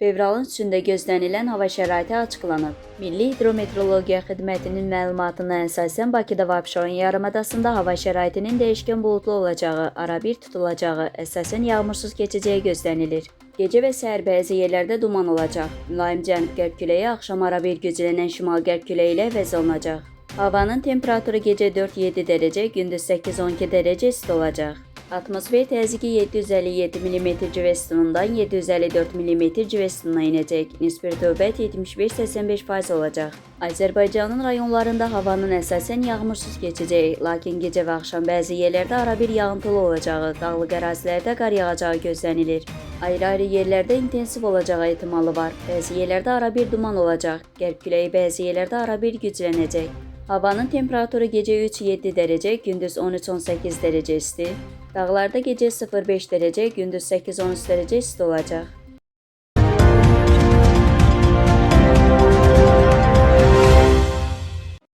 Fevralın 3-də gözlənilən hava şəraiti açıqlanıb. Milli Hidrometeorologiya Xidmətinin məlumatına əsasən Bakıda və Abşeron yarımadasında hava şəraitinin dəyişkən buludlu olacağı, arabir tutulacağı, əsasən yağmursuz keçəcəyi gözlənilir. Gecə və səhər bəzi yerlərdə duman olacaq. Mülayim cənub-qərb küləyi axşam arabir güclənən şimal-qərb küləyi ilə əvəz olunacaq. Havanın temperaturu gecə 4-7 dərəcə, gündüz 8-12 dərəcə isti olacaq. Atmosfer təzyiqi 757 mm civə sütunundan 754 mm civə sütununa inəcək. Nisbi rütubət 75-85% olacaq. Azərbaycanın rayonlarında havanın əsasən yağmursuz keçəcəyi, lakin gecə və axşam bəzi yerlərdə arabir yağıntılı olacağı, dağlıq ərazilərdə qar yağacağı gözlənilir. Ayrı-ayrı yerlərdə intensiv olacağı ehtimalı var. Bəzi yerlərdə arabir duman olacaq. Qərb küləyi bəzi yerlərdə arabir güclənəcək. Havanın temperaturu gecə 3-7 dərəcə, gündüz 13-18 dərəcə isti. Dağlarda gecə 0-5 dərəcə, gündüz 8-13 dərəcə isti olacaq.